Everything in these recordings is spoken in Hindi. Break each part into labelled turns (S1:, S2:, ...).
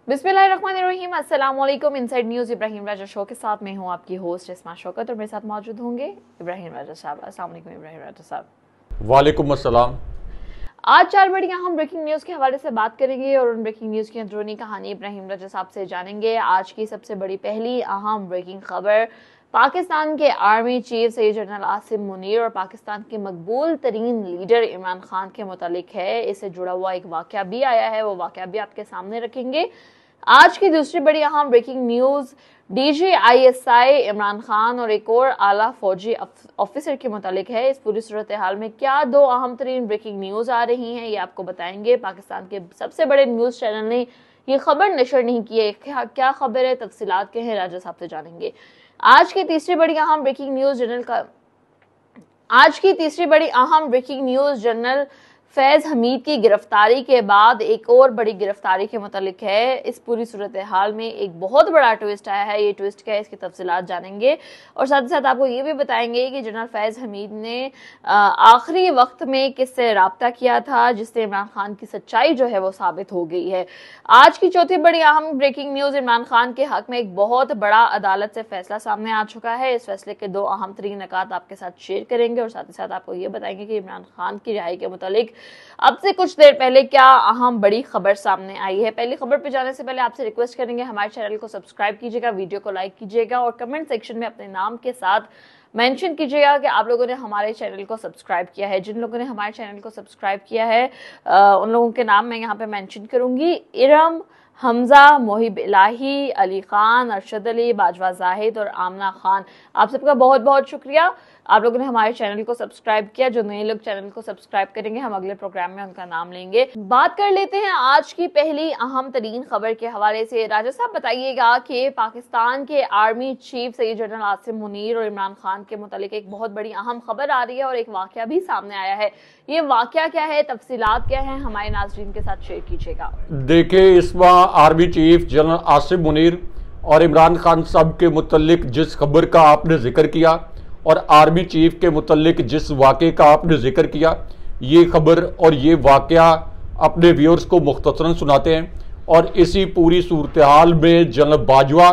S1: बिस्मिल्लाहिर्रहमानिर्रहीम, अस्सलाम वालेकुम। इनसाइड न्यूज़ इब्राहिम राजा शो के साथ मैं हूँ आपकी होस्ट इस्मा शौकत और मेरे साथ मौजूद होंगे इब्राहिम राजा साहब। अस्सलाम वालेकुम इब्राहिम राजा साहब।
S2: वालेकुम अस्सलाम।
S1: आज 4 बड़ी अहम ब्रेकिंग न्यूज़ के हवाले से बात करेंगे और उन ब्रेकिंग न्यूज़ की अंदरूनी कहानी इब्राहिम राजा साहब से जानेंगे। आज की सबसे बड़ी पहली अहम ब्रेकिंग खबर पाकिस्तान के army chief Syed general Asim Munir और पाकिस्तान के मकबूल तरीन लीडर इमरान खान के मुतालिक है। इससे जुड़ा हुआ एक वाक़या भी आया है, वो वाक़या भी आपके सामने रखेंगे। आज की दूसरी बड़ी अहम breaking news DGISI Imran Khan और एक और आला फौजी ऑफिसर के मुतालिक है। इस पूरी सूरत हाल में क्या दो अहम तरीन ब्रेकिंग न्यूज़ आ रही हैं, ये आपको बताएंगे। पाकिस्तान के सबसे बड़े न्यूज़ चैनल ने ये खबर नशर नहीं की है। क्या खबर है, तफसीलात के हैं, राजा साहब से जानेंगे। आज की तीसरी बड़ी अहम breaking news general Faiz Hameed की गिरफ्तारी के बाद एक और बड़ी गिरफ्तारी के मुतालिक है। इस पूरी सूरत हाल में एक बहुत बड़ा ट्विस्ट आया है। ये ट्विस्ट क्या है, इसकी तफसीलात जानेंगे और साथ ही साथ आपको ये भी बताएंगे कि जनरल फैज हमीद ने आखिरी वक्त में किससे राब्ता किया था जिससे इमरान खान की सच्चाई जो है वो साबित हो गई है। आज की चौथी बड़ी अहम ब्रेकिंग न्यूज़ इमरान खान के हक में एक बहुत बड़ा अदालत से फैसला सामने आ चुका है। इस फैसले के दो अहम तरीन नकात आपके साथ शेयर करेंगे और साथ ही साथ आपको ये बताएंगे कि इमरान खान की रिहाई के मुतालिक अब से कुछ देर पहले क्या अहम बड़ी खबर सामने आई है। पहली खबर पे जाने से पहले आपसे रिक्वेस्ट करेंगे, हमारे चैनल को सब्सक्राइब कीजिएगा, वीडियो को लाइक कीजिएगा और कमेंट सेक्शन में अपने नाम के साथ मेंशन कीजिएगा कि आप लोगों ने हमारे चैनल को सब्सक्राइब किया है। जिन लोगों ने हमारे चैनल को सब्सक्राइब किया है उन लोगों के नाम मैं यहाँ पे मेंशन करूंगी। इरम, हमजा, मोहिब इलाही, अली खान, अरशद अली, बाजवा जाहिद और आमना खान, आप सबका बहुत बहुत शुक्रिया। आप लोगों ने हमारे चैनल को सब्सक्राइब किया। जो नए लोग चैनल को सब्सक्राइब करेंगे हम अगले प्रोग्राम में उनका नाम लेंगे। बात कर लेते हैं आज की पहली अहम तरीन खबर के हवाले से। राजा साहब बताइएगा कि पाकिस्तान के army chief Syed general Asim Munir और इमरान खान के मुतालिक एक बहुत बड़ी अहम खबर आ रही है और एक वाकया भी सामने आया है। ये वाकया क्या है, तफसीलात क्या है, हमारे नाज़रीन के साथ शेयर कीजिएगा।
S2: देखिए, इस बार army chief general Asim Munir और इमरान खान साहब के मुतालिक जिस खबर का आपने जिक्र किया और आर्मी चीफ के मुतालिक जिस वाक़े का आपने जिक्र किया, ये खबर और ये वाक़या अपने व्यूअर्स को मुख्तसरन सुनाते हैं। और इसी पूरी सूरत हाल में जनरल बाजवा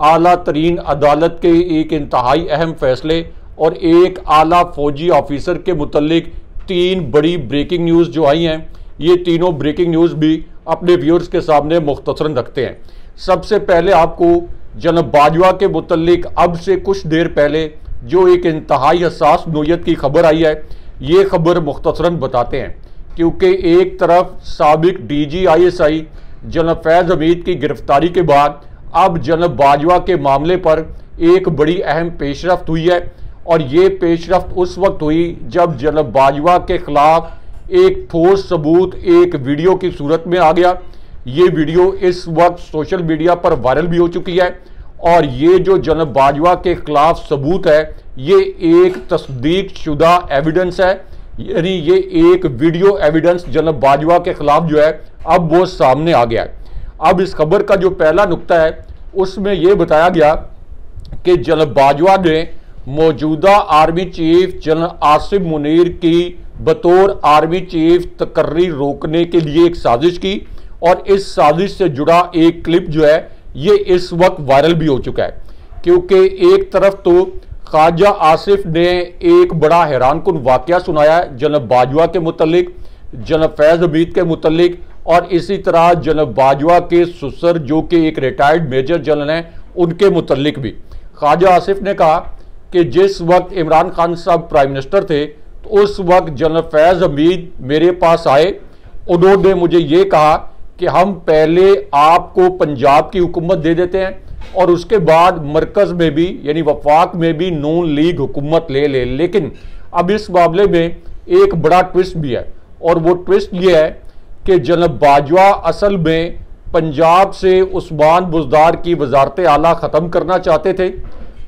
S2: आला तरीन अदालत के एक इंतहाई अहम फैसले और एक आला फौजी ऑफिसर के मुतालिक 3 बड़ी ब्रेकिंग न्यूज़ जो आई हैं, ये तीनों ब्रेकिंग न्यूज़ भी अपने व्यूअर्स के सामने मुख्तसरन रखते हैं। सबसे पहले आपको जनरल बाजवा के मुतालिक अब से कुछ देर पहले जो एक इंतहाई हसास नोयत की खबर आई है, ये खबर मुख्तसरन बताते हैं। क्योंकि एक तरफ साबिक DGISI जनरल फैज हमीद की गिरफ्तारी के बाद अब जनरल बाजवा के मामले पर एक बड़ी अहम पेशरफ्त हुई है और ये पेशरफ्त उस वक्त हुई जब जनरल बाजवा के खिलाफ एक ठोस सबूत एक वीडियो की सूरत में आ गया। ये वीडियो इस वक्त सोशल मीडिया पर वायरल भी हो चुकी है और ये जो जनरल बाजवा के खिलाफ सबूत है, ये एक तस्दीक शुदा एविडेंस है, यानी ये एक वीडियो एविडेंस जनरल बाजवा के खिलाफ जो है अब वो सामने आ गया है। अब इस खबर का जो पहला नुक्ता है उसमें यह बताया गया कि जनरल बाजवा ने मौजूदा army chief general Asim Munir की बतौर आर्मी चीफ तकर्री रोकने के लिए एक साजिश की और इस साजिश से जुड़ा एक क्लिप जो है ये इस वक्त वायरल भी हो चुका है। क्योंकि एक तरफ तो ख्वाजा आसिफ ने एक बड़ा हैरानकुन वाकया सुनाया है जनरल बाजवा के मुतालिक, जनरल फैज हमीद के मुतालिक और इसी तरह जनरल बाजवा के ससुर जो कि एक रिटायर्ड मेजर जनरल हैं उनके मुतालिक भी। ख्वाजा आसिफ ने कहा कि जिस वक्त इमरान खान साहब प्राइम मिनिस्टर थे तो उस वक्त जनरल फैज हमीद मेरे पास आए, उन्होंने मुझे ये कहा कि हम पहले आपको पंजाब की हुकूमत दे देते हैं और उसके बाद मरकज में भी यानी वफाक में भी नून लीग हुकूमत ले ले। लेकिन अब इस मामले में एक बड़ा ट्विस्ट भी है और वो ट्विस्ट ये है कि जनरल बाजवा असल में पंजाब से उस्मान बुज़दार की वजारत आला ख़त्म करना चाहते थे।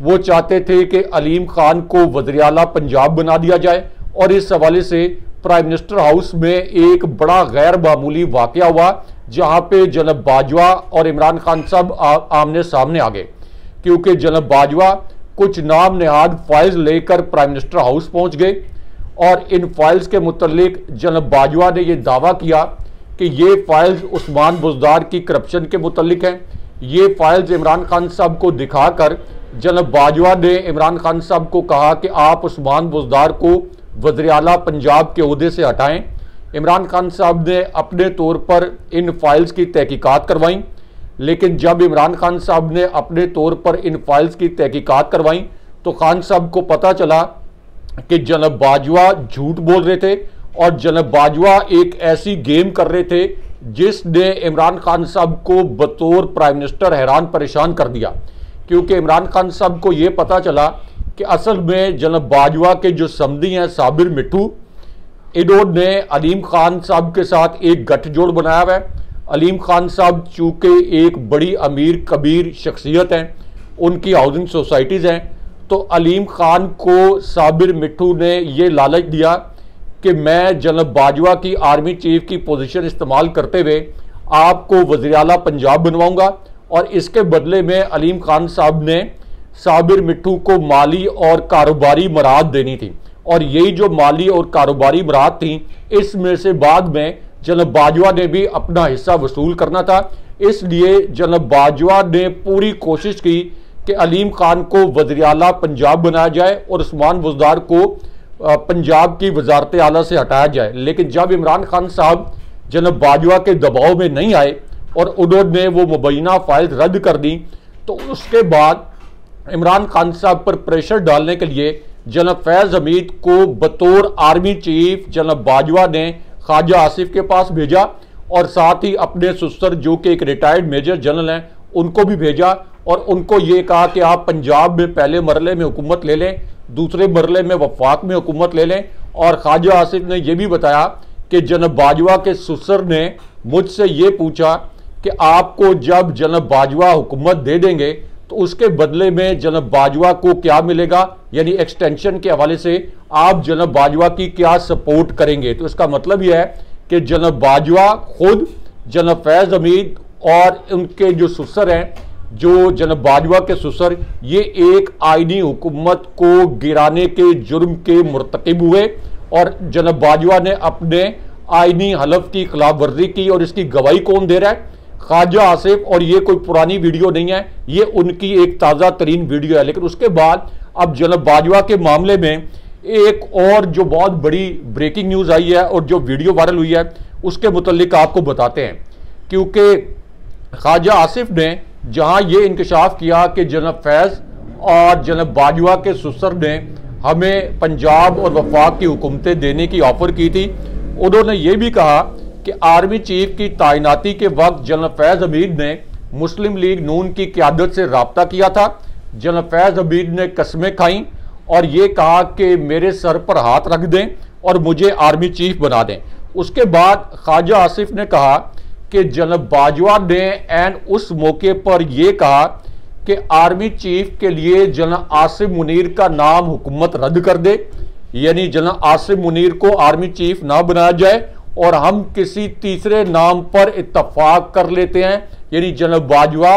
S2: वो चाहते थे कि अलीम खान को वज़ीर आला पंजाब बना दिया जाए और इस हवाले से प्राइम मिनिस्टर हाउस में एक बड़ा गैर मामूली वाक़या हुआ जहां पे जनरल बाजवा और इमरान खान साहब आमने सामने आ गए। क्योंकि जनरल बाजवा कुछ नाम नेहाद फाइल्स लेकर प्राइम मिनिस्टर हाउस पहुंच गए और इन फाइल्स के मुतल्लिक जनरल बाजवा ने यह दावा किया कि ये फाइल्स उस्मान बुज़दार की करप्शन के मुतल्लिक हैं। ये फाइल्स इमरान खान साहब को दिखाकर जनाब बाजवा ने इमरान खान साहब को कहा कि आप उस्मान बुज़दार को वज़ीर आला पंजाब के ओहदे से हटाएं। इमरान खान साहब ने अपने तौर पर इन फाइल्स की तहकीकात करवाई, लेकिन जब इमरान खान साहब ने अपने तौर पर इन फाइल्स की तहकीकात करवाई तो खान साहब को पता चला कि जनाब बाजवा झूठ बोल रहे थे और जनाब बाजवा एक ऐसी गेम कर रहे थे जिसने इमरान खान साहब को बतौर प्राइम मिनिस्टर हैरान परेशान कर दिया। क्योंकि इमरान खान साहब को ये पता चला कि असल में जनाब बाजवा के जो समधी हैं साबिर मिट्टू, इन्होंने अलीम खान साहब के साथ एक गठजोड़ बनाया हुआ है। अलीम खान साहब चूँकि एक बड़ी अमीर कबीर शख्सियत हैं, उनकी हाउसिंग सोसाइटीज़ हैं, तो अलीम खान को साबिर मिट्टू ने ये लालच दिया कि मैं जनाब बाजवा की आर्मी चीफ की पोजीशन इस्तेमाल करते हुए आपको वज़ीर आला पंजाब बनवाऊंगा और इसके बदले में अलीम खान साहब ने साबिर मिट्टू को माली और कारोबारी मराद देनी थी और यही जो माली और कारोबारी मराद थी इसमें से बाद में जनाब बाजवा ने भी अपना हिस्सा वसूल करना था। इसलिए जनाब बाजवा ने पूरी कोशिश की कि अलीम खान को वज़ीर आला पंजाब बनाया जाए और उस्मान बुज़दार को पंजाब की वजारत आला से हटाया जाए। लेकिन जब इमरान खान साहब जनाब बाजवा के दबाव में नहीं आए और उन्होंने वो मुबैना फाइल रद्द कर दी, तो उसके बाद इमरान खान साहब पर प्रेशर डालने के लिए जनाब फैज़ हमीद को बतौर आर्मी चीफ जनाब बाजवा ने ख्वाजा आसिफ के पास भेजा और साथ ही अपने ससुर जो कि एक रिटायर्ड मेजर जनरल हैं उनको भी भेजा और उनको ये कहा कि आप पंजाब में पहले मरले में हुकूमत ले लें, दूसरे मरले में वफाक में हुकूमत ले लें। और ख्वाजा आसिफ ने यह भी बताया कि जनाब बाजवा के ससुर ने मुझसे ये पूछा कि आपको जब जनाब बाजवा हुकूमत दे देंगे तो उसके बदले में जनाब बाजवा को क्या मिलेगा, यानी एक्सटेंशन के हवाले से आप जनाब बाजवा की क्या सपोर्ट करेंगे। तो इसका मतलब यह है कि जनाब बाजवा खुद जनाब फैज़ हमीद और उनके जो ससुर हैं, जो जनाब बाजवा के ससुर, ये एक आईनी हुकूमत को गिराने के जुर्म के मुर्तकिब हुए और जनाब बाजवा ने अपने आईनी हलफ की खिलाफ वर्जी की। और इसकी गवाही कौन दे रहा है? ख्वाजा आसिफ। और ये कोई पुरानी वीडियो नहीं है, ये उनकी एक ताज़ा तरीन वीडियो है। लेकिन उसके बाद अब जनाब बाजवा के मामले में एक और जो बहुत बड़ी ब्रेकिंग न्यूज़ आई है और जो वीडियो वायरल हुई है उसके मुतल्लिक आपको बताते हैं। क्योंकि ख्वाजा आसिफ ने जहां ये इंकशाफ किया कि जनाब फैज़ और जनाब बाजवा के ससुर ने हमें पंजाब और वफाक की हुकूमतें देने की ऑफर की थी, उन्होंने ये भी कहा कि आर्मी चीफ की तैनाती के वक्त जनाब फैज़ हमीद ने मुस्लिम लीग नून की क़यादत से रब्ता किया था। जनाब फैज़ हमीद ने कस्में खाई और ये कहा कि मेरे सर पर हाथ रख दें और मुझे आर्मी चीफ बना दें। उसके बाद ख्वाजा आसिफ ने कहा कि जनाब बाजवा ने एन उस मौके पर यह कहा कि आर्मी चीफ के लिए जनाब आसिम मुनीर का नाम हुकूमत रद्द कर दे, यानी जनाब आसिम मुनीर को आर्मी चीफ ना बनाया जाए और हम किसी तीसरे नाम पर इत्तफाक कर लेते हैं, यानी जनाब बाजवा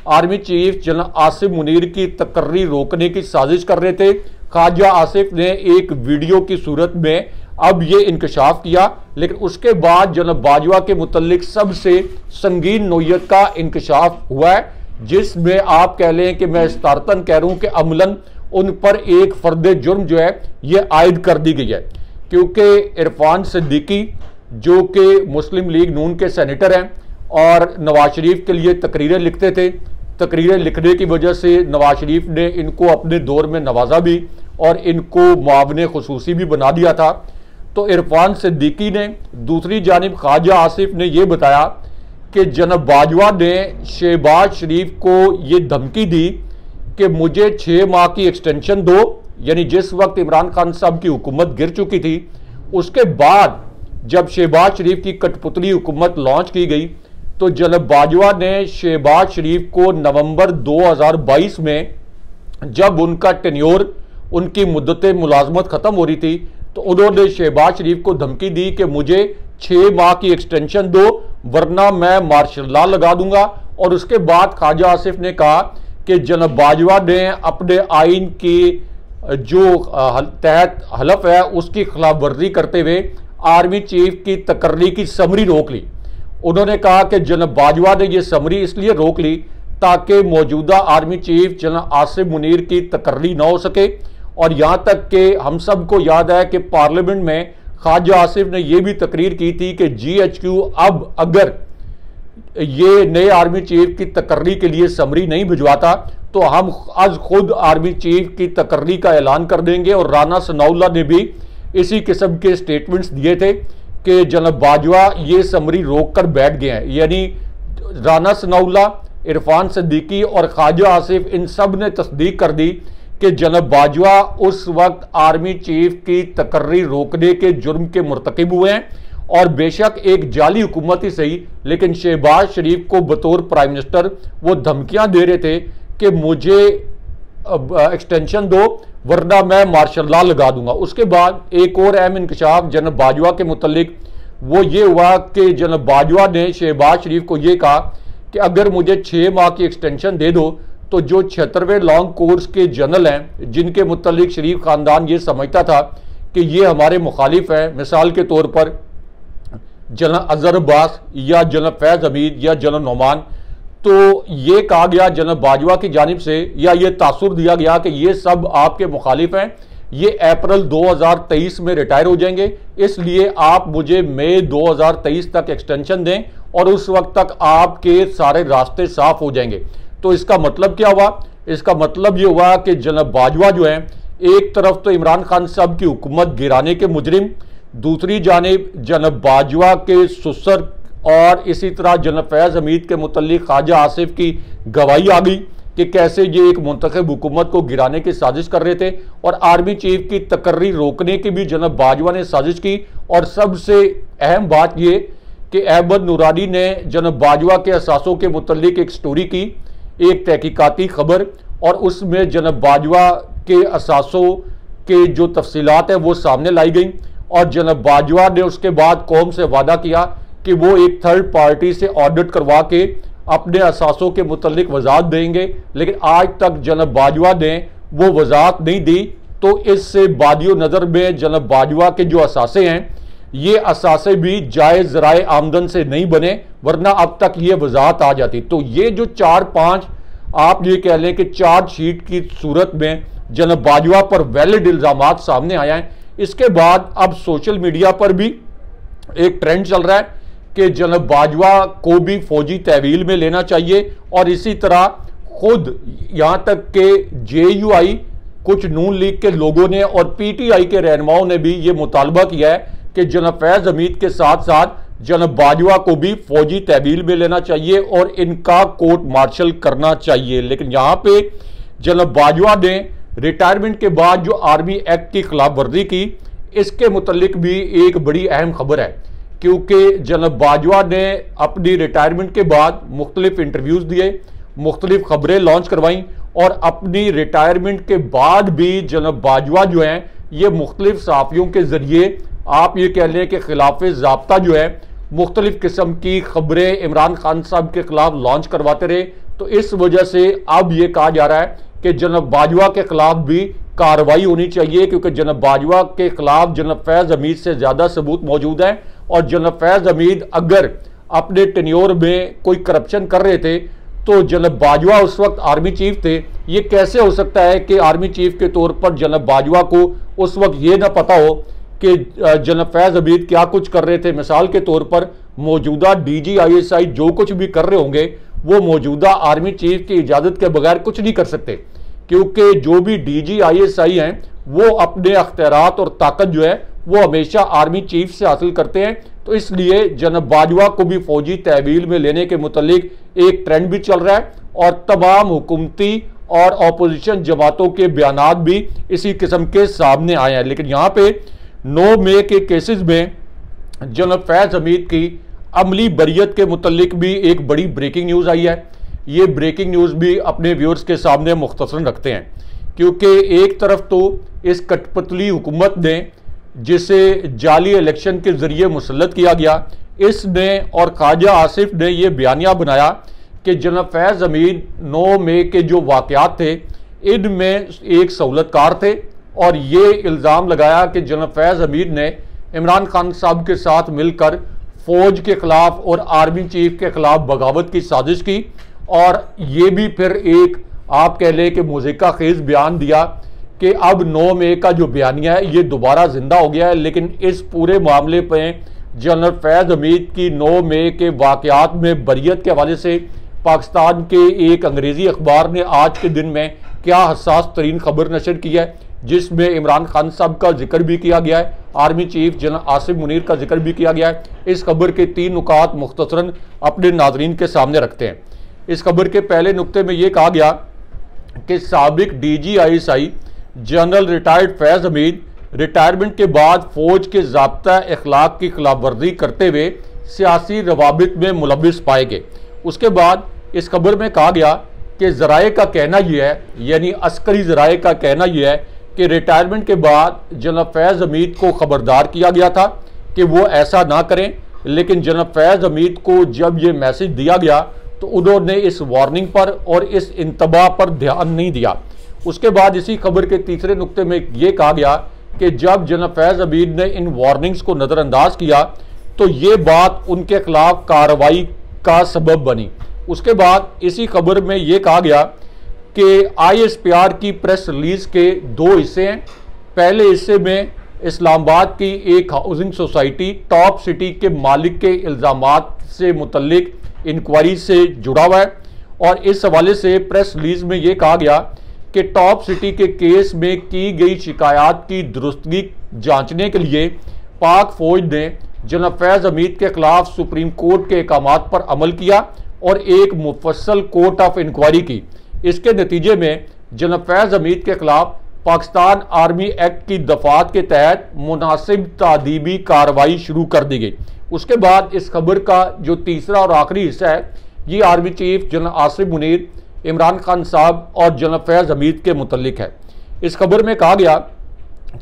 S2: आर्मी चीफ जनाब आसिम मुनीर की तकर्री रोकने की साजिश कर रहे थे। ख्वाजा आसिफ ने एक वीडियो की सूरत में अब ये इंकशाफ किया, लेकिन उसके बाद जनाब बाजवा के मुतल्लिक सबसे संगीन नोयत का इंकशाफ हुआ है, जिसमें आप कह लें कि मैं इस्तारतन कह रहा हूं कि अमलन उन पर एक फर्द जुर्म जो है ये आयद कर दी गई है। क्योंकि इरफान सिद्दीकी जो कि मुस्लिम लीग नून के सेनेटर हैं और नवाज शरीफ के लिए तकरीरें लिखते थे, तकरीरें लिखने की वजह से नवाज शरीफ ने इनको अपने दौर में नवाजा भी और इनको मुआवने खुसूसी भी बना दिया था। तो इरफान सिद्दीकी ने, दूसरी जानिब ख्वाजा आसिफ ने यह बताया कि जनाब बाजवा ने शहबाज शरीफ को ये धमकी दी कि मुझे 6 माह की एक्सटेंशन दो, यानी जिस वक्त इमरान खान साहब की हुकूमत गिर चुकी थी। उसके बाद जब शहबाज शरीफ की कठपुतली हुकूमत लॉन्च की गई तो जनाब बाजवा ने शहबाज शरीफ को नवंबर 2022 में, जब उनका टेन्योर, उनकी मुद्दत मुलाजमत ख़त्म हो रही थी, तो उन्होंने शहबाज शरीफ को धमकी दी कि मुझे 6 माह की एक्सटेंशन दो वरना मैं मार्शल लॉ लगा दूंगा। और उसके बाद ख्वाजा आसिफ ने कहा कि जनाब बाजवा ने अपने आइन की जो तहत हलफ है उसकी खिलाफ वर्जी करते हुए आर्मी चीफ की तकर्री की समरी रोक ली। उन्होंने कहा कि जनरल बाजवा ने यह समरी इसलिए रोक ली ताकि मौजूदा army chief general Asif Munir की तकर्री ना हो सके। और यहां तक कि हम सबको याद है कि पार्लियामेंट में ख्वाजा आसिफ ने यह भी तकरीर की थी कि GHQ अब अगर ये नए आर्मी चीफ की तकर्री के लिए समरी नहीं भिजवाता तो हम आज खुद आर्मी चीफ की तकर्री का ऐलान कर देंगे। और राना सनाउल्लाह ने भी इसी किस्म के स्टेटमेंट्स दिए थे कि जनरल बाजवा ये समरी रोक कर बैठ गए हैं। यानी राना सनाउल्लाह, इरफान सिद्दीकी और ख्वाजा आसिफ इन सब ने तस्दीक कर दी कि जनरल बाजवा उस वक्त आर्मी चीफ की तकर्री रोकने के जुर्म के मुर्तकिब हुए हैं। और बेशक एक जाली हुकूमत ही सही, लेकिन शहबाज शरीफ को बतौर प्राइम मिनिस्टर वो धमकियां दे रहे थे कि मुझे एक्सटेंशन दो वरना मैं मार्शल लॉ लगा दूंगा। उसके बाद एक और अहम इंकशाफ जनरल बाजवा के मुतल्लिक वो ये हुआ कि जनरल बाजवा ने शहबाज शरीफ को ये कहा कि अगर मुझे 6 माह की एक्सटेंशन दे दो तो जो 76वें लॉन्ग कोर्स के जनरल हैं जिनके मुतल्लिक शरीफ खानदान ये समझता था कि ये हमारे मुखालिफ हैं, मिसाल के तौर पर जनरल अजहर अब्बास या जनरल फैज हमीद या जनरल नोमान, तो ये कहा गया जनरल बाजवा की जानिब से या ये तासुर दिया गया कि ये सब आपके मुखालिफ हैं, ये अप्रैल 2023 में रिटायर हो जाएंगे, इसलिए आप मुझे मई 2023 तक एक्सटेंशन दें और उस वक्त तक आपके सारे रास्ते साफ हो जाएंगे। तो इसका मतलब क्या हुआ? इसका मतलब ये हुआ कि जनरल बाजवा जो है एक तरफ तो इमरान खान साहब की हुकूमत गिराने के मुजरिम, दूसरी जानिब जनरल बाजवा के ससुर और इसी तरह जनरल फैज हमीद के मुतल्लिक ख्वाजा आसिफ की गवाही आ गई कि कैसे ये एक मुंतखब हुकूमत को गिराने की साजिश कर रहे थे। और आर्मी चीफ की तकर्री रोकने की भी जनरल बाजवा ने साजिश की। और सबसे अहम बात ये कि अहमद नूरानी ने जनरल बाजवा के असासों के मुतल्लिक एक स्टोरी की, एक तहकीकाती खबर, और उसमें जनरल बाजवा के असासों के जो तफसीलात है वो सामने लाई गई। और जनरल बाजवा ने उसके बाद कौम से वादा किया कि वो एक थर्ड पार्टी से ऑडिट करवा के अपने असासों के मुतल्लिक वजाहत देंगे, लेकिन आज तक जनरल बाजवा ने वो वजाहत नहीं दी। तो इससे बादियो नज़र में जनरल बाजवा के जो असासे हैं ये असासे भी जायज़ ज़राए आमदन से नहीं बने, वरना अब तक ये वजाहत आ जाती। तो ये जो 4-5 आप ये कह लें कि चार्जशीट की सूरत में जनरल बाजवा पर वैलिड इल्ज़ामात सामने आया है। इसके बाद अब सोशल मीडिया पर भी एक ट्रेंड चल रहा है कि जनरल बाजवा को भी फौजी तहवील में लेना चाहिए। और इसी तरह खुद यहां तक के JUI, कुछ नून लीग के लोगों ने और PTI के रहनुमाओं ने भी यह मुतालबा किया है कि जनरल फैज हमीद के साथ साथ जनरल बाजवा को भी फौजी तहवील में लेना चाहिए और इनका कोर्ट मार्शल करना चाहिए। लेकिन यहां पे जनरल बाजवा ने रिटायरमेंट के बाद जो आर्मी एक्ट की खिलाफ वर्जी की, इसके मुतल्लिक भी एक बड़ी अहम खबर है, क्योंकि जनरल बाजवा ने अपनी रिटायरमेंट के बाद मुख्तलिफ इंटरव्यूज दिए, मुख्तलिफ खबरें लॉन्च करवाई और अपनी रिटायरमेंट के बाद भी जनरल बाजवा जो हैं ये मुख्तलिफ सहाफ़ियों के ज़रिए आप ये कह लें कि खिलाफ ज़ाब्ता जो है मुख्तलिफ किस्म की खबरें इमरान खान साहब के खिलाफ लॉन्च करवाते रहे। तो इस वजह से अब ये कहा जा रहा है कि जनरल बाजवा के खिलाफ भी कार्रवाई होनी चाहिए, क्योंकि जनरल बाजवा के खिलाफ जनरल फैज हमीद से ज़्यादा सबूत मौजूद हैं। और जनरल फैज हमीद अगर अपने टेन्योर में कोई करप्शन कर रहे थे तो जनरल बाजवा उस वक्त आर्मी चीफ थे। ये कैसे हो सकता है कि आर्मी चीफ के तौर पर जनरल बाजवा को उस वक्त ये ना पता हो कि जनरल फैज हमीद क्या कुछ कर रहे थे? मिसाल के तौर पर मौजूदा DG ISI जो कुछ भी कर रहे होंगे वो मौजूदा आर्मी चीफ की इजाज़त के बगैर कुछ नहीं कर सकते, क्योंकि जो भी DG ISI हैं वो अपने अख्तियारात और ताकत जो है वो हमेशा आर्मी चीफ से हासिल करते हैं। तो इसलिए जनरल बाजवा को भी फौजी तहवील में लेने के मुतल्लिक एक ट्रेंड भी चल रहा है और तमाम हुकूमती और अपोजिशन जमातों के बयानात भी इसी किस्म के सामने आए हैं। लेकिन यहाँ पे 9 मई के केसेस में जनरल फैज हमीद की अमली बरियत के मुतल्लिक भी एक बड़ी ब्रेकिंग न्यूज़ आई है। ये ब्रेकिंग न्यूज़ भी अपने व्यूअर्स के सामने मुख्तसरन रखते हैं, क्योंकि एक तरफ तो इस कठपुतली हुकूमत ने जिसे जाली इलेक्शन के ज़रिए मुसल्लत किया गया, इसने और ख्वाजा आसिफ ने यह बयानिया बनाया कि जनरल फैज हमीद 9 मई के जो वाक़यात थे इनमें एक सहूलतकार थे और ये इल्ज़ाम लगाया कि जनरल फैज हमीद ने इमरान खान साहब के साथ मिलकर फौज के खिलाफ और आर्मी चीफ के खिलाफ बगावत की साजिश की। और ये भी फिर एक आप कह लें कि मुज़िका खेज बयान दिया कि अब 9 मई का जो बयानिया है ये दोबारा जिंदा हो गया है। लेकिन इस पूरे मामले पर जनरल फैज़ हमीद की 9 मई के वाक़यात में बरियत के हवाले से पाकिस्तान के एक अंग्रेज़ी अखबार ने आज के दिन में क्या हसास तरीन खबर नशर की है, जिसमें इमरान खान साहब का जिक्र भी किया गया है, army chief general Asif Munir का जिक्र भी किया गया है। इस खबर के 3 नुकात मुख्तसरन अपने नाजरीन के सामने रखते हैं। इस खबर के पहले नुक्ते में यह कहा गया कि साबिक DGISI जनरल रिटायर्ड फैज़ हमीद रिटायरमेंट के बाद फौज के ज़ाब्ता अखलाक की खिलाफ वर्जी करते हुए सियासी रवाबित में मुलविस पाए गए। उसके बाद इस खबर में कहा गया कि ज़राए का कहना यह है, यानी अस्करी ज़राए का कहना यह है कि रिटायरमेंट के बाद जनरल फैज़ हमीद को खबरदार किया गया था कि वो ऐसा ना करें। लेकिन जनरल फैज़ हमीद को जब ये मैसेज दिया गया तो उन्होंने इस वार्निंग पर और इस इंतबाह पर ध्यान नहीं दिया। उसके बाद इसी खबर के तीसरे नुक्ते में ये कहा गया कि जब जनरल फैज़ हमीद ने इन वार्निंग्स को नज़रअंदाज किया तो ये बात उनके खिलाफ कार्रवाई का सबब बनी। उसके बाद इसी खबर में ये कहा गया कि ISPR की प्रेस रिलीज के 2 हिस्से हैं। पहले हिस्से में इस्लामाबाद की एक हाउसिंग सोसाइटी टॉप सिटी के मालिक के इल्ज़ामात से मुतल्लिक इंक्वायरी से जुड़ा हुआ है। और इस हवाले से प्रेस रिलीज में ये कहा गया कि टॉप सिटी के केस में की गई शिकायत की दुरुस्तगी जांचने के लिए पाक फौज ने जनरल फैज़ हमीद के खिलाफ सुप्रीम कोर्ट के अहकामात पर अमल किया और एक मुफस्सल कोर्ट ऑफ इंक्वायरी की। इसके नतीजे में जनरल फैज़ हमीद के खिलाफ पाकिस्तान आर्मी एक्ट की दफात के तहत मुनासिब तादीबी कार्रवाई शुरू कर दी गई। उसके बाद इस खबर का जो तीसरा और आखिरी हिस्सा है ये army chief general Asif Munir, Imran Khan साहब और जनरल फैज़ हमीद के मुतल्लिक है। इस खबर में कहा गया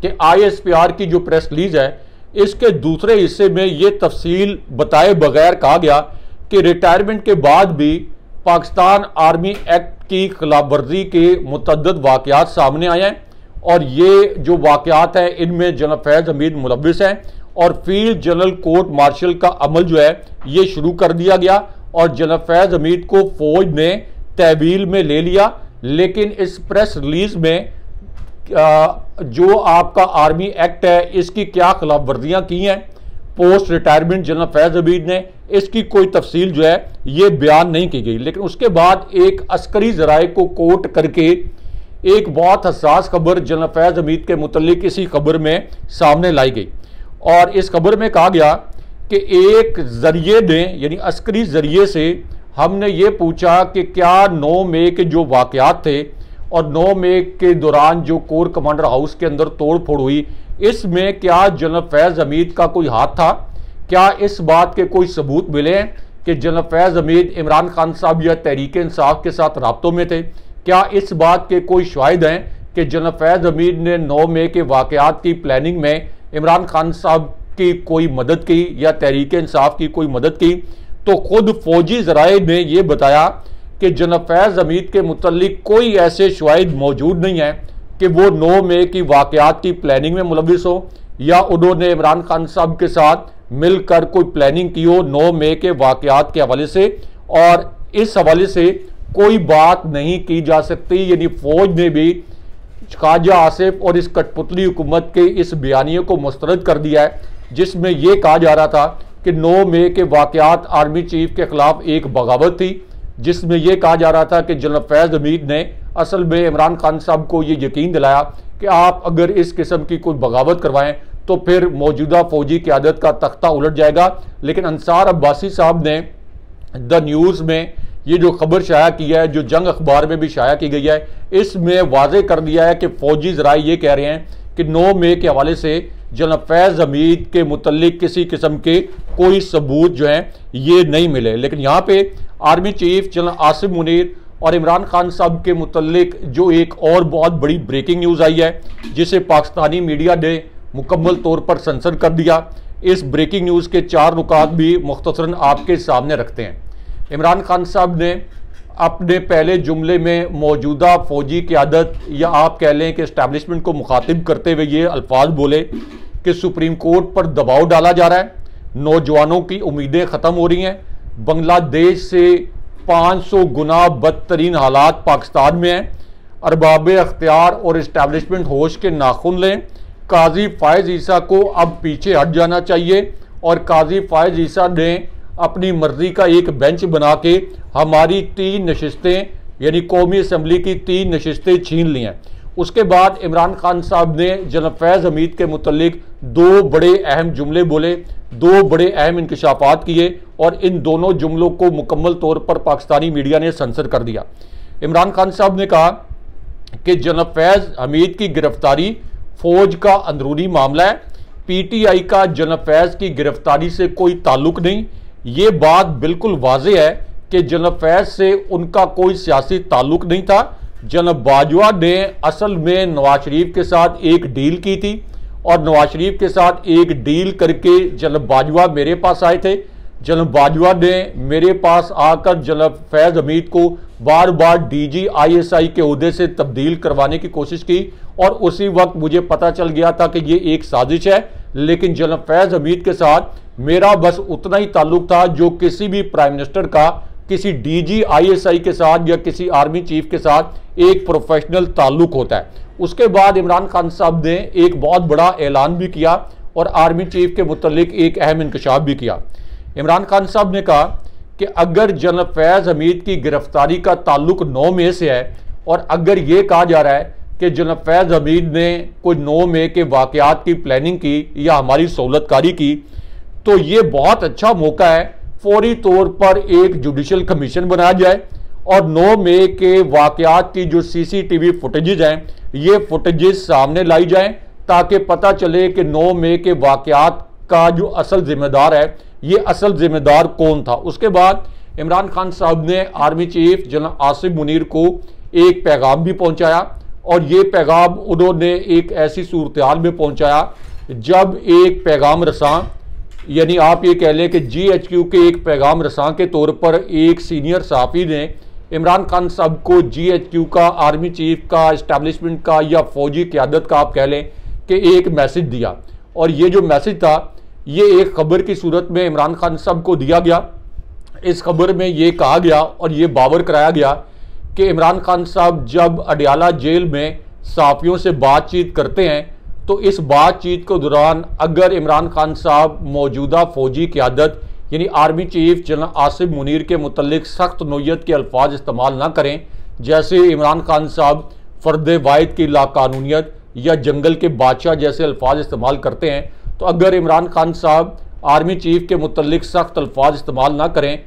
S2: कि ISPR की जो प्रेस रिलीज है इसके दूसरे हिस्से में ये तफसील बताए बगैर कहा गया कि रिटायरमेंट के बाद भी पाकिस्तान आर्मी एक्ट की खिलाफ वर्जी के मुतअद्दिद वाक़यात सामने आए हैं और ये जो वाक़यात हैं इनमें जनरल फैज़ हमीद मुलविस हैं और फील्ड जनरल कोर्ट मार्शल का अमल जो है ये शुरू कर दिया गया और जनरल फैज़ हमीद को फौज ने तहवील में ले लिया। लेकिन इस प्रेस रिलीज में जो आपका आर्मी एक्ट है इसकी क्या खिलाफ वर्जियाँ की हैं पोस्ट रिटायरमेंट जनरल फैज़ हमीद ने, इसकी कोई तफसील जो है ये बयान नहीं की गई। लेकिन उसके बाद एक अस्करी ज़राए को कोट करके एक बहुत हसास खबर जनरल फैज़ हमीद के मुतल्लिक इसी खबर में सामने लाई गई और इस खबर में कहा गया कि एक जरिए ने यानी अस्करी जरिए से हमने ये पूछा कि क्या 9 मई के जो वाक़यात थे और 9 मई के दौरान जो कोर कमांडर हाउस के अंदर तोड़ फोड़ हुई इसमें क्या जनरल फैज़ हमीद का कोई हाथ था, क्या इस बात के कोई सबूत मिले हैं कि जनरल फैज़ हमीद इमरान खान साहब या तहरीक इंसाफ के साथ राब्तों में थे, क्या इस बात के कोई शाहिद हैं कि जनरल फैज़ हमीद ने 9 मई के वाक़यात की प्लानिंग में इमरान खान साहब की कोई मदद की या तहरीक इंसाफ की कोई मदद की। तो खुद फौजी ज़राए ने यह बताया कि जनरल फैज़ हमीद के मुतल्लिक कोई ऐसे शाहिद मौजूद नहीं है कि वो 9 मई की वाक़यात की प्लानिंग में मुलविस हो या उन्होंने इमरान खान साहब के साथ मिलकर कोई प्लानिंग की हो 9 मई के वाक़यात के हवाले से। और इस हवाले से कोई बात नहीं की जा सकती। यानी फौज ने भी ख्वाजा आसिफ और इस कठपुतली हुकूमत के इस बयानिए को मुस्तरद कर दिया है जिसमें यह कहा जा रहा था कि 9 मई के वाक़यात आर्मी चीफ के खिलाफ एक बगावत थी, जिसमें यह कहा जा रहा था कि जनरल फैज़ हमीद ने असल में इमरान खान साहब को ये यकीन दिलाया कि आप अगर इस किस्म की कोई बगावत करवाएं तो फिर मौजूदा फौजी क़यादत का तख्ता उलट जाएगा। लेकिन अंसार अब्बासी साहब ने द न्यूज़ में ये जो खबर शाया की है, जो जंग अखबार में भी शाया की गई है, इसमें वाजे कर दिया है कि फौजी ज़राए ये कह रहे हैं कि 9 मई के हवाले से जनरल फैज़ हमीद के मुतल्लिक किसी किस्म के कोई सबूत जो हैं ये नहीं मिले। लेकिन यहाँ पे army chief general Asif Munir और इमरान खान साहब के मुतल्लिक जो एक और बहुत बड़ी ब्रेकिंग न्यूज़ आई है जिसे पाकिस्तानी मीडिया ने मुकम्मल तौर पर सेंसर कर दिया, इस ब्रेकिंग न्यूज़ के 4 नुकात भी मुख्तसरन आपके सामने रखते हैं। इमरान खान साहब ने अपने पहले जुमले में मौजूदा फौजी क़यादत या आप कह लें कि इस्टेब्लिशमेंट को मुखातिब करते हुए ये अल्फाज बोले कि सुप्रीम कोर्ट पर दबाव डाला जा रहा है, नौजवानों की उम्मीदें ख़त्म हो रही हैं। बांग्लादेश से 500 गुना बदतरीन हालात पाकिस्तान में हैं। अरबाब अख्तियार और इस्टेब्लिशमेंट होश के नाखून लें। काजी फायज़ ईसा को अब पीछे हट जाना चाहिए और काजी फायज़ ईसा ने अपनी मर्जी का एक बेंच बना के हमारी 3 नशिस्तें यानी कौमी असम्बली की 3 नशिस्तें छीन ली हैं। उसके बाद इमरान खान साहब ने जनरल फैज़ हमीद के मुतल्लिक 2 बड़े अहम जुमले बोले, 2 बड़े अहम इंकशाफात किए और इन दोनों जुमलों को मुकम्मल तौर पर पाकिस्तानी मीडिया ने सेंसर कर दिया। इमरान खान साहब ने कहा कि जनरल फैज़ हमीद की गिरफ्तारी फौज का अंदरूनी मामला है, पीटीआई का जनरल फैज़ की गिरफ्तारी से कोई ताल्लुक नहीं। ये बात बिल्कुल वाज़ेह है कि जनरल फैज़ से उनका कोई सियासी ताल्लुक नहीं था। जनरल बाजवा ने असल में नवाज शरीफ के साथ एक डील की थी और नवाज शरीफ के साथ एक डील करके जनरल बाजवा मेरे पास आए थे। जनरल बाजवा ने मेरे पास आकर जनरल फैज़ हमीद को बार बार डीजी आईएसआई के ओहदे से तब्दील करवाने की कोशिश की और उसी वक्त मुझे पता चल गया था कि ये एक साजिश है। लेकिन जनरल फैज़ हमीद के साथ मेरा बस उतना ही ताल्लुक था जो किसी भी प्राइम मिनिस्टर का किसी डीजी आईएसआई के साथ या किसी आर्मी चीफ के साथ एक प्रोफेशनल ताल्लुक होता है। उसके बाद इमरान खान साहब ने एक बहुत बड़ा ऐलान भी किया और आर्मी चीफ के मुतल्लिक एक अहम इंकशाफ भी किया। इमरान खान साहब ने कहा कि अगर जनरल फैज़ हमीद की गिरफ्तारी का ताल्लुक 9 मई से है और अगर ये कहा जा रहा है कि जनरल फैज़ हमीद ने कोई 9 मई के वाक़यात की प्लानिंग की या हमारी सहूलतकारी की, तो ये बहुत अच्छा मौका है फौरी तौर पर एक जुडिशल कमीशन बनाया जाए और 9 मई के वाक़यात की जो सीसीटीवी फुटेजेस हैं ये फुटेजेस सामने लाई जाएं ताकि पता चले कि 9 मई के वाक़यात का जो असल जिम्मेदार है ये असल जिम्मेदार कौन था। उसके बाद इमरान खान साहब ने army chief general Asif Munir को एक पैगाम भी पहुंचाया और ये पैगाम उन्होंने एक ऐसी सूरत हाल में पहुंचाया जब एक पैगाम रसां यानी आप ये कह लें कि जीएचक्यू के एक पैगाम रसां के तौर पर एक सीनियर सहाफ़ी ने इमरान खान साहब को जीएचक्यू का, आर्मी चीफ का, इस्टेब्लिशमेंट का या फौजी क़यादत का आप कह लें कि एक मैसेज दिया और ये जो मैसेज था ये एक खबर की सूरत में इमरान खान साहब को दिया गया। इस खबर में ये कहा गया और ये बावर कराया गया कि इमरान खान साहब जब अडियाला जेल में सहाफ़ियों से बातचीत करते हैं तो इस बातचीत के दौरान अगर इमरान खान साहब मौजूदा फौजी क़यादत यानी army chief general Asif Munir के मुतल्लिक सख्त नौयत के अल्फाज इस्तेमाल ना करें, जैसे इमरान खान साहब फ़र्द वाहिद की लाकानूनियत या जंगल के बादशाह जैसे अल्फाज इस्तेमाल करते हैं, तो अगर इमरान खान साहब आर्मी चीफ के मुतल्लिक सख्त अल्फाज इस्तेमाल ना करें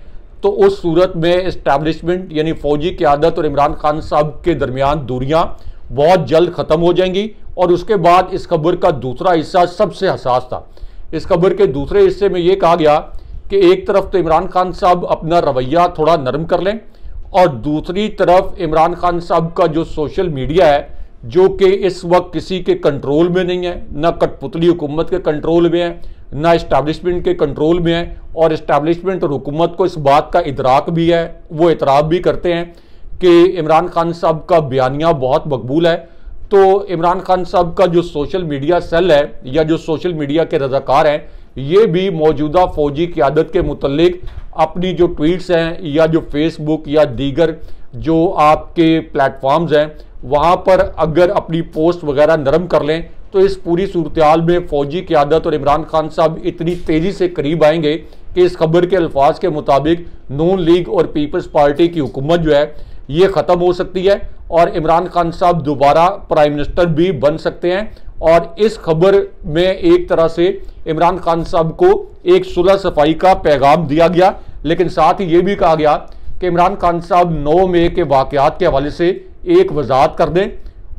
S2: तो उस सूरत में इस्टेब्लिशमेंट यानी फौजी क़यादत और इमरान खान साहब के दरमियान दूरियां बहुत जल्द ख़त्म हो जाएंगी। और उसके बाद इस खबर का दूसरा हिस्सा सबसे हसास था। इस खबर के दूसरे हिस्से में ये कहा गया कि एक तरफ तो इमरान खान साहब अपना रवैया थोड़ा नरम कर लें और दूसरी तरफ इमरान खान साहब का जो सोशल मीडिया है जो कि इस वक्त किसी के कंट्रोल में नहीं है, ना कठपुतली हुकूमत के कंट्रोल में है, ना इस्टेब्लिशमेंट के कंट्रोल में है और इस्टेब्लिशमेंट और हुकूमत को इस बात का इदराक भी है, वो इतराफ़ भी करते हैं कि इमरान खान साहब का बयानिया बहुत मकबूल है। तो इमरान खान साहब का जो सोशल मीडिया सेल है या जो सोशल मीडिया के रज़ाकार हैं ये भी मौजूदा फौजी क़यादत के मुतल्लिक अपनी जो ट्वीट्स हैं या जो फेसबुक या दीगर जो आपके प्लेटफॉर्म्स हैं वहाँ पर अगर अपनी पोस्ट वगैरह नरम कर लें तो इस पूरी सूरत हाल में फौजी क़यादत और इमरान खान साहब इतनी तेज़ी से करीब आएंगे कि इस खबर के अल्फाज के मुताबिक नून लीग और पीपल्स पार्टी की हुकूमत जो है ये ख़त्म हो सकती है और इमरान खान साहब दोबारा प्राइम मिनिस्टर भी बन सकते हैं। और इस खबर में एक तरह से इमरान खान साहब को एक सुलह सफाई का पैगाम दिया गया, लेकिन साथ ही ये भी कहा गया कि इमरान खान साहब 9 मई के वाक़यात के हवाले से एक वजाहत कर दें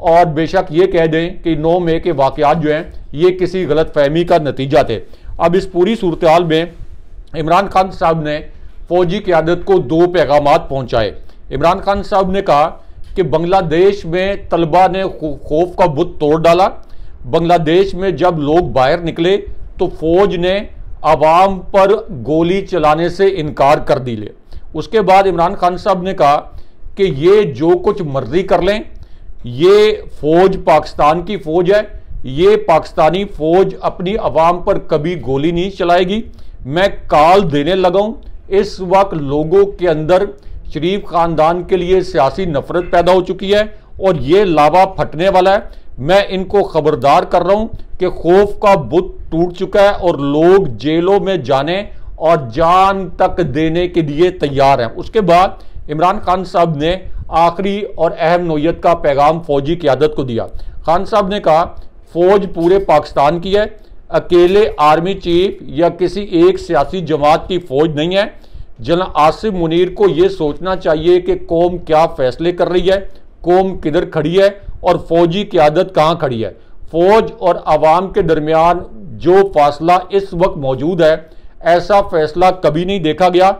S2: और बेशक ये कह दें कि 9 मई के वाक़यात जो हैं ये किसी गलत फहमी का नतीजा थे। अब इस पूरी सूरत हाल में इमरान खान साहब ने फौजी क़यादत को 2 पैगामात पहुँचाए। इमरान खान साहब ने कहा कि बांग्लादेश में तलबा ने खौफ का बुत तोड़ डाला। बांग्लादेश में जब लोग बाहर निकले तो फौज ने आवाम पर गोली चलाने से इनकार कर दी ले। उसके बाद इमरान खान साहब ने कहा कि ये जो कुछ मर्जी कर लें, ये फौज पाकिस्तान की फौज है, ये पाकिस्तानी फौज अपनी आवाम पर कभी गोली नहीं चलाएगी। मैं कॉल देने लगा हूं। इस वक्त लोगों के अंदर शरीफ खानदान के लिए सियासी नफरत पैदा हो चुकी है और ये लावा फटने वाला है। मैं इनको खबरदार कर रहा हूं कि खौफ का बुत टूट चुका है और लोग जेलों में जाने और जान तक देने के लिए तैयार हैं। उसके बाद इमरान खान साहब ने आखिरी और अहम नोयत का पैगाम फौजी क़यादत को दिया। खान साहब ने कहा, फौज पूरे पाकिस्तान की है, अकेले आर्मी चीफ या किसी एक सियासी जमात की फौज नहीं है। जनरल आसिफ मुनीर को यह सोचना चाहिए कि कौम क्या फैसले कर रही है, कौम किधर खड़ी है और फौजी क़यादत कहाँ खड़ी है। फौज और आवाम के दरमियान जो फासला इस वक्त मौजूद है, ऐसा फैसला कभी नहीं देखा गया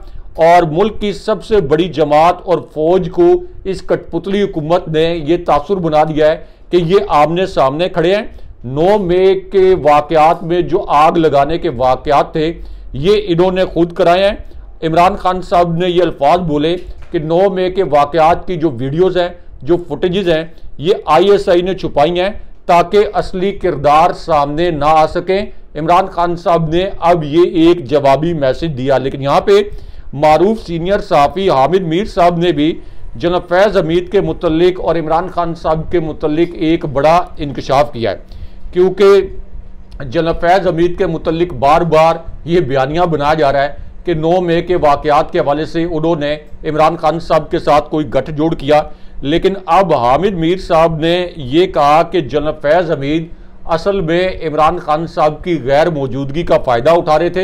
S2: और मुल्क की सबसे बड़ी जमात और फौज को इस कठपुतली हुकूमत ने यह तासुर बना दिया है कि ये आमने सामने खड़े हैं। 9 मई के वाकयात में जो आग लगाने के वाकयात थे, ये इन्होंने खुद कराए हैं। इमरान खान साहब ने ये अल्फाज बोले कि 9 मई के वाकयात की जो वीडियोज़ हैं, जो फुटेजेस हैं, ये ISI ने छुपाई हैं ताकि असली किरदार सामने ना आ सकें। इमरान खान साहब ने अब ये एक जवाबी मैसेज दिया। लेकिन यहाँ पे मारूफ सीनियर सहाफ़ी हामिद मीर साहब ने भी जनरल फैज़ हमीद के मुतल्लिक और इमरान खान साहब के मुतल्लिक एक बड़ा इंकशाफ किया है, क्योंकि जनरल फैज़ हमीद के मुतल्लिक बार बार ये बयानिया बनाया जा रहा है कि 9 मई के वाकयात के हवाले से उन्होंने इमरान खान साहब के साथ कोई गठजोड़ किया। लेकिन अब हामिद मीर साहब ने ये कहा कि जनरल फैज़ हमीद असल में इमरान खान साहब की गैर मौजूदगी का फ़ायदा उठा रहे थे।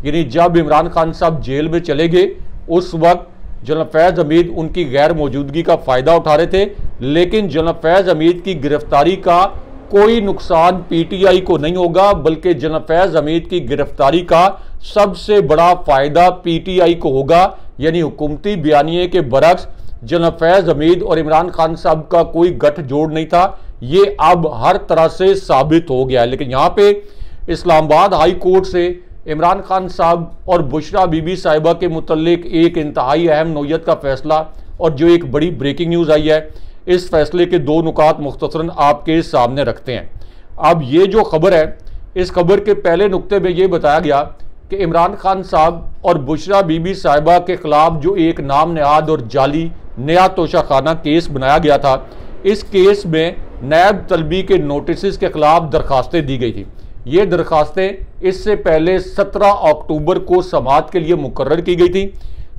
S2: यानी जब इमरान खान साहब जेल में चले गए उस वक्त जनरल फैज़ हमीद उनकी गैर मौजूदगी का फ़ायदा उठा रहे थे। लेकिन जनरल फैज़ हमीद की गिरफ्तारी का कोई नुकसान PTI को नहीं होगा, बल्कि जनरल फैज़ हमीद की गिरफ्तारी का सबसे बड़ा फ़ायदा PTI को होगा। यानी हुकूमती बयानिए के बरक्स जनरल फैज़ हमीद और इमरान खान साहब का कोई गठजोड़ नहीं था, ये अब हर तरह से साबित हो गया है। लेकिन यहाँ पे इस्लामाबाद हाई कोर्ट से इमरान खान साहब और बुशरा बीबी साहिबा के मुतल्लिक एक इंतहाई अहम नौयत का फैसला और जो एक बड़ी ब्रेकिंग न्यूज़ आई है, इस फैसले के 2 नुकात मुख्तसरन आपके सामने रखते हैं। अब ये जो खबर है, इस खबर के पहले नुक्ते में ये बताया गया कि इमरान खान साहब और बुशरा बीबी साहिबा के खिलाफ जो एक नाम नहाद और जाली नया तोशाखाना केस बनाया गया था, इस केस में नैब तलबी के नोटिस के खिलाफ दरखास्तें दी गई थी। ये दरखास्तें इससे पहले 17 अक्टूबर को समाअत के लिए मुकर्रर की गई थी।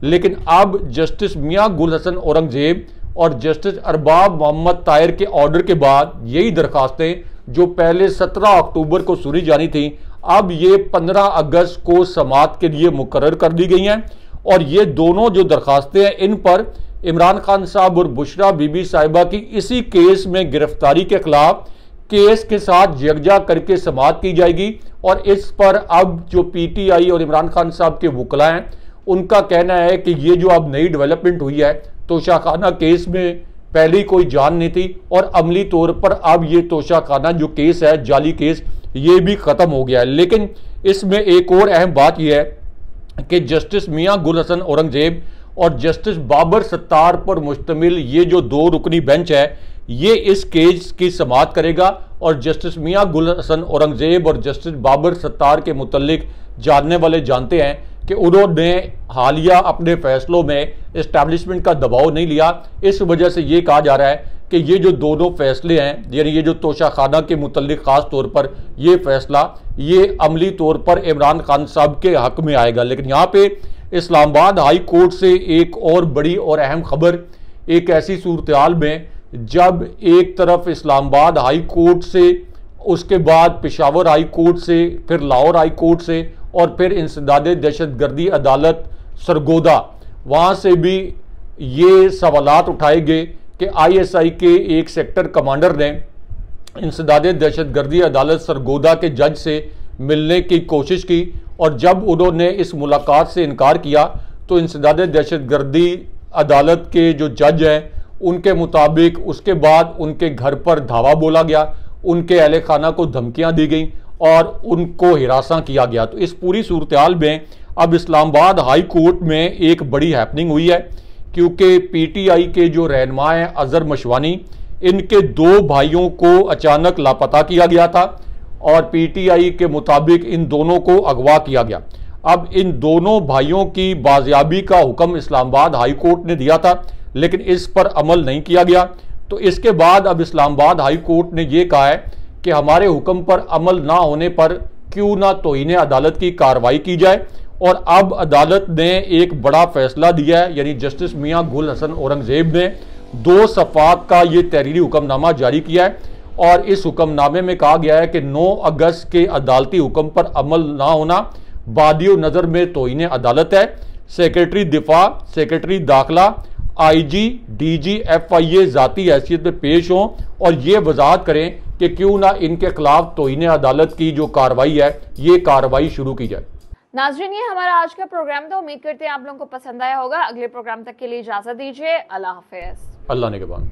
S2: लेकिन अब जस्टिस मियां गुल हसन औरंगजेब और जस्टिस अरबाब मोहम्मद ताहिर के ऑर्डर के बाद यही दरखास्तें जो पहले 17 अक्टूबर को सुनी जानी थी, अब ये 15 अगस्त को समाअत के लिए मुकर्रर कर दी गई हैं। और ये दोनों जो दरखास्तें हैं, इन पर इमरान खान साहब और बुशरा बीबी साहिबा की इसी केस में गिरफ्तारी के खिलाफ केस के साथ यकजा करके समाअत की जाएगी। और इस पर अब जो PTI और इमरान खान साहब के वकला हैं, उनका कहना है कि ये जो अब नई डेवलपमेंट हुई है, तोशाखाना केस में पहले कोई जान नहीं थी और अमली तौर पर अब ये तोशाखाना जो केस है, जाली केस, ये भी ख़त्म हो गया है। लेकिन इसमें एक और अहम बात यह है कि जस्टिस मियां गुल हसन औरंगजेब और जस्टिस बाबर सत्तार पर मुश्तमिल ये जो 2 रुकनी बेंच है, ये इस केस की समाअत करेगा। और जस्टिस मियां गुल हसन औरंगजेब और जस्टिस बाबर सत्तार के मुतल्लिक जानने वाले जानते हैं कि उन्होंने हालिया अपने फैसलों में इस्टेब्लिशमेंट का दबाव नहीं लिया। इस वजह से ये कहा जा रहा है कि ये जो दोनों फैसले हैं, यानी ये जो तोशाखाना के मुतल्लिक ख़ास तौर पर ये फैसला, ये अमली तौर पर इमरान खान साहब के हक में आएगा। लेकिन यहाँ पे इस्लामाबाद हाई कोर्ट से एक और बड़ी और अहम खबर, एक ऐसी सूरत हाल में जब एक तरफ इस्लामाबाद हाई कोर्ट से, उसके बाद पेशावर हाई कोर्ट से, फिर लाहौर हाई कोर्ट से और फिर इंसदाद दहशतगर्दी अदालत सरगोदा, वहाँ से भी ये सवालात उठाए गए कि ISI के एक सेक्टर कमांडर ने इंसदाद दहशतगर्दी अदालत सरगोदा के जज से मिलने की कोशिश की और जब उन्होंने इस मुलाकात से इनकार किया तो इंसदाद दहशतगर्दी अदालत के जो जज हैं उनके मुताबिक उसके बाद उनके घर पर धावा बोला गया, उनके अहले खाना को धमकियां दी गई और उनको हिरासा किया गया। तो इस पूरी सूरत हाल में अब इस्लामाबाद हाई कोर्ट में एक बड़ी हैपनिंग हुई है, क्योंकि PTI के जो रहनुमा हैं अजहर मशवानी, इनके 2 भाइयों को अचानक लापता किया गया था और PTI के मुताबिक इन दोनों को अगवा किया गया। अब इन दोनों भाइयों की बाजियाबी का हुक्म इस्लामाबाद हाई कोर्ट ने दिया था, लेकिन इस पर अमल नहीं किया गया। तो इसके बाद अब इस्लामाबाद हाई कोर्ट ने यह कहा है कि हमारे हुक्म पर अमल ना होने पर क्यों ना तौहीन अदालत की कार्रवाई की जाए। और अब अदालत ने एक बड़ा फैसला दिया है, यानी जस्टिस मियां गुल हसन औरंगजेब ने 2 सफ़ात का ये तहरीरी हुक्मनामा जारी किया है। और इस हुक्मनामे में कहा गया है कि 9 अगस्त के अदालती हुक्म पर अमल ना होना बादियो नज़र में तौहीन अदालत है। सेक्रेटरी दिफा, सेक्रेटरी दाखिला, IG, DG, FIA ज़ाती हैसियत में पेश हों और ये वजाहत करें कि क्यों ना इनके खिलाफ तौहीन अदालत की जो कार्रवाई है ये कार्रवाई शुरू की जाए।
S1: नाज़रीन, ये हमारा आज का प्रोग्राम था। उम्मीद करते हैं आप लोगों को पसंद आया होगा। अगले प्रोग्राम तक के लिए इजाजत दीजिए। अल्लाह हाफिज।
S2: अल्लाह ने के बाद।